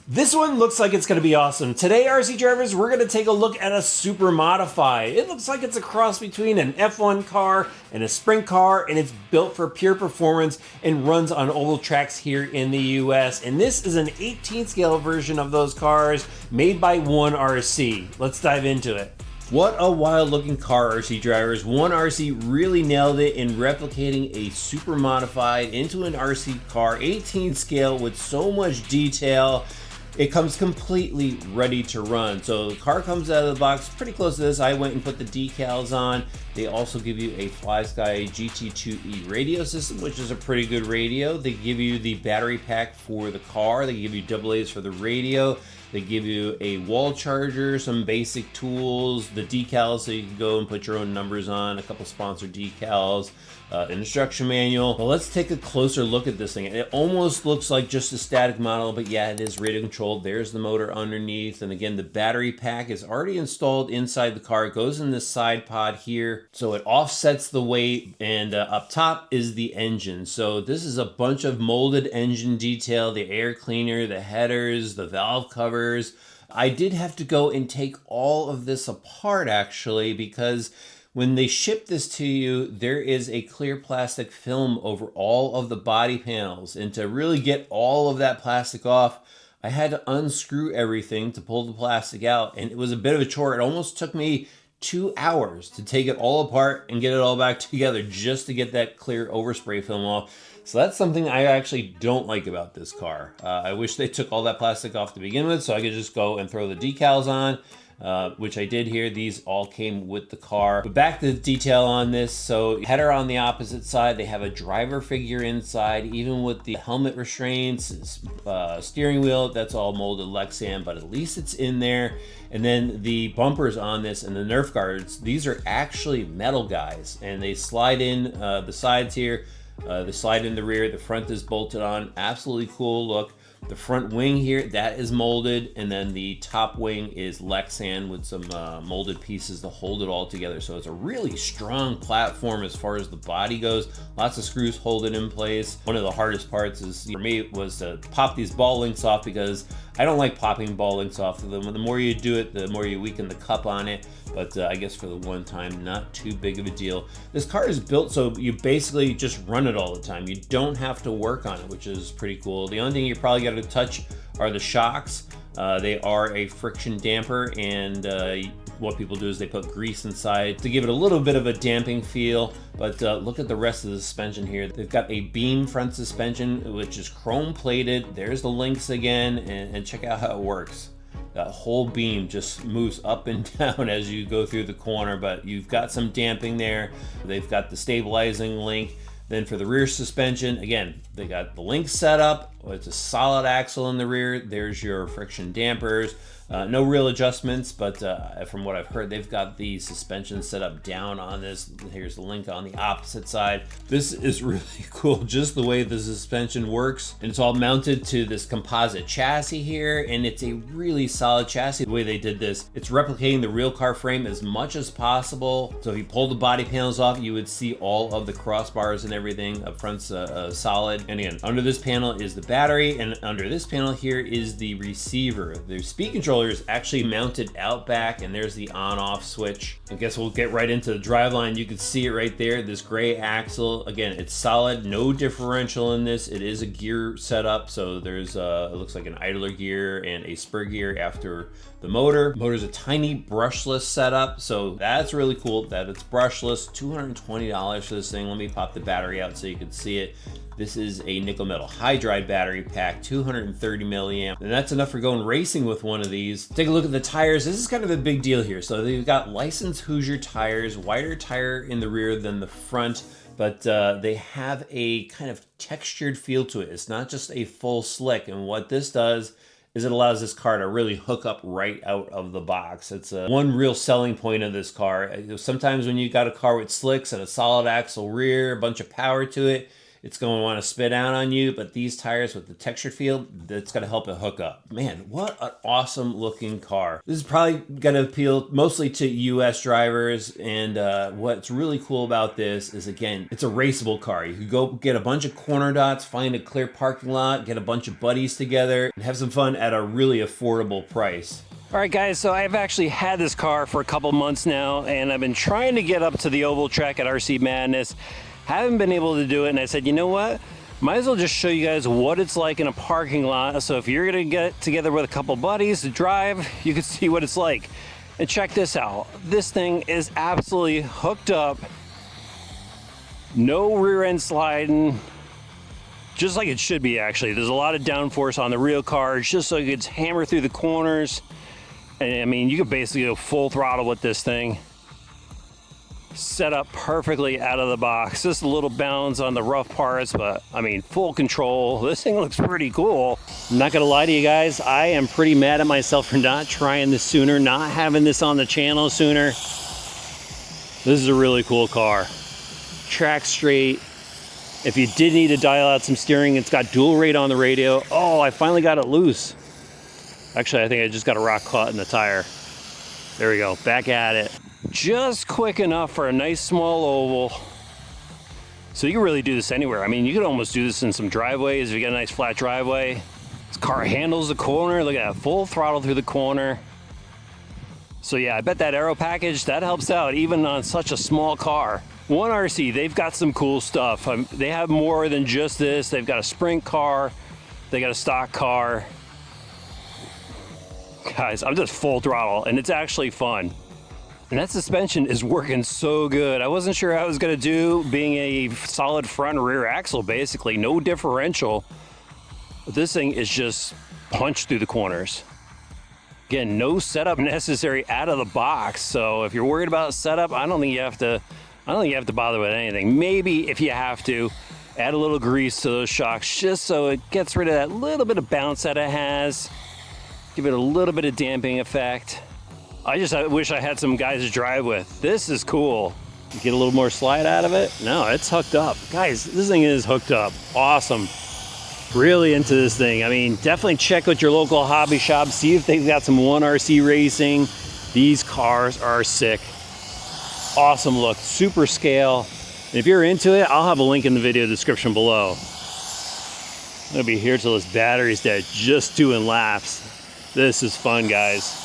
This one looks like it's going to be awesome. Today, RC drivers, we're going to take a look at a super modified. It looks like it's a cross between an F1 car and a sprint car, and it's built for pure performance and runs on oval tracks here in the US. And this is an 18 scale version of those cars made by One RC. Let's dive into it. What a wild looking car, RC drivers. One RC really nailed it in replicating a super modified into an RC car, 18 scale with so much detail. It comes completely ready to run. So the car comes out of the box pretty close to this. I went and put the decals on. They also give you a FlySky GT2E radio system, which is a pretty good radio. They give you the battery pack for the car. They give you AA's for the radio. They give you a wall charger, some basic tools, the decals so you can go and put your own numbers on, a couple sponsored decals, an instruction manual. Well, let's take a closer look at this thing. It almost looks like just a static model, but yeah, it is radio controlled. There's the motor underneath. And again, the battery pack is already installed inside the car. It goes in this side pod here. So it offsets the weight, and up top is the engine. So this is a bunch of molded engine detail, the air cleaner, the headers, the valve covers. I did have to go and take all of this apart actually, because when they ship this to you, there is a clear plastic film over all of the body panels. And to really get all of that plastic off, I had to unscrew everything to pull the plastic out. And it was a bit of a chore. It almost took me 2 hours to take it all apart and get it all back together just to get that clear overspray film off. So that's something I actually don't like about this car. I wish they took all that plastic off to begin with so I could just go and throw the decals on. Which I did here. These all came with the car. But back to the detail on this. So header on the opposite side. They have a driver figure inside, even with the helmet restraints, steering wheel. That's all molded Lexan, but at least it's in there. And then the bumpers on this and the Nerf guards, these are actually metal guys, and they slide in the sides here. They slide in the rear. The front is bolted on. Absolutely cool look. The front wing here, that is molded, and then the top wing is Lexan with some molded pieces to hold it all together. So it's a really strong platform as far as the body goes. Lots of screws hold it in place. One of the hardest parts is, for me, was to pop these ball links off, because I don't like popping ball links off of them. The more you do it, the more you weaken the cup on it. But I guess for the one time, not too big of a deal. This car is built so you basically just run it all the time. You don't have to work on it, which is pretty cool. The only thing you probably got to touch are the shocks. They are a friction damper, and what people do is they put grease inside to give it a little bit of a damping feel. But look at the rest of the suspension here. They've got a beam front suspension, which is chrome plated. There's the links again, and check out how it works. That whole beam just moves up and down as you go through the corner, but you've got some damping there. They've got the stabilizing link. Then for the rear suspension, again, they got the link set up. It's a solid axle in the rear. There's your friction dampers. No real adjustments, but from what I've heard, they've got the suspension set up down on this. Here's the link on the opposite side. This is really cool, just the way the suspension works. And it's all mounted to this composite chassis here, and it's a really solid chassis. The way they did this, it's replicating the real car frame as much as possible. So if you pull the body panels off, you would see all of the crossbars and everything. Up front's solid. And again, under this panel is the battery, and under this panel here is the receiver. The speed controller is actually mounted out back, and there's the on-off switch. I guess we'll get right into the driveline. You can see it right there, this gray axle. Again, it's solid, no differential in this. It is a gear setup, so there's it looks like an idler gear and a spur gear after the motor. Motor's a tiny brushless setup, so that's really cool that it's brushless. $220 for this thing. Let me pop the battery out so you can see it. This is a nickel metal hydride battery pack, 230 milliamp, and that's enough for going racing with one of these. Take a look at the tires. This is kind of a big deal here. So they've got licensed Hoosier tires, wider tire in the rear than the front, but they have a kind of textured feel to it. It's not just a full slick, and what this does is it allows this car to really hook up right out of the box. It's one real selling point of this car. Sometimes when you got a car with slicks and a solid axle rear, a bunch of power to it, it's going to want to spit out on you, but these tires with the texture feel, that's going to help it hook up. Man, what an awesome looking car. This is probably going to appeal mostly to US drivers, and what's really cool about this is, again, it's a raceable car. You could go get a bunch of corner dots, find a clear parking lot, get a bunch of buddies together, and have some fun at a really affordable price. All right, guys, so I've actually had this car for a couple months now, and I've been trying to get up to the oval track at RC Madness. Haven't been able to do it, and I said, you know what? Might as well just show you guys what it's like in a parking lot. So if you're gonna get together with a couple buddies to drive, you can see what it's like. And check this out. This thing is absolutely hooked up. No rear end sliding. Just like it should be, actually. There's a lot of downforce on the real car, just so you can hammer through the corners. And I mean, you could basically go full throttle with this thing. Set up perfectly out of the box. Just a little bounce on the rough parts, but I mean, full control. This thing looks pretty cool. I'm not gonna lie to you guys, I am pretty mad at myself for not trying this sooner, not having this on the channel sooner. This is a really cool car. Track straight. If you did need to dial out some steering, it's got dual rate on the radio. Oh, I finally got it loose. Actually, I think I just got a rock caught in the tire. There we go, back at it. Just quick enough for a nice small oval. So you can really do this anywhere. I mean, you could almost do this in some driveways if you got a nice flat driveway. This car handles the corner. Look at that, full throttle through the corner. So yeah, I bet that aero package, that helps out even on such a small car. One RC, they've got some cool stuff. They have more than just this. They've got a sprint car. They got a stock car. Guys, I'm just full throttle, and it's actually fun. And that suspension is working so good. I wasn't sure how I was gonna do, being a solid front and rear axle, basically, no differential. But this thing is just punched through the corners. Again, no setup necessary out of the box. So if you're worried about setup, I don't think you have to bother with anything. Maybe if you have to, add a little grease to those shocks just so it gets rid of that little bit of bounce that it has. Give it a little bit of damping effect. I wish I had some guys to drive with. This is cool. Get a little more slide out of it. No, it's hooked up. Guys, this thing is hooked up. Awesome. Really into this thing. I mean, definitely check with your local hobby shop. See if they've got some 1RC racing. These cars are sick. Awesome look, super scale. And if you're into it, I'll have a link in the video description below. I'm gonna be here till this battery's dead, just doing laps. This is fun, guys.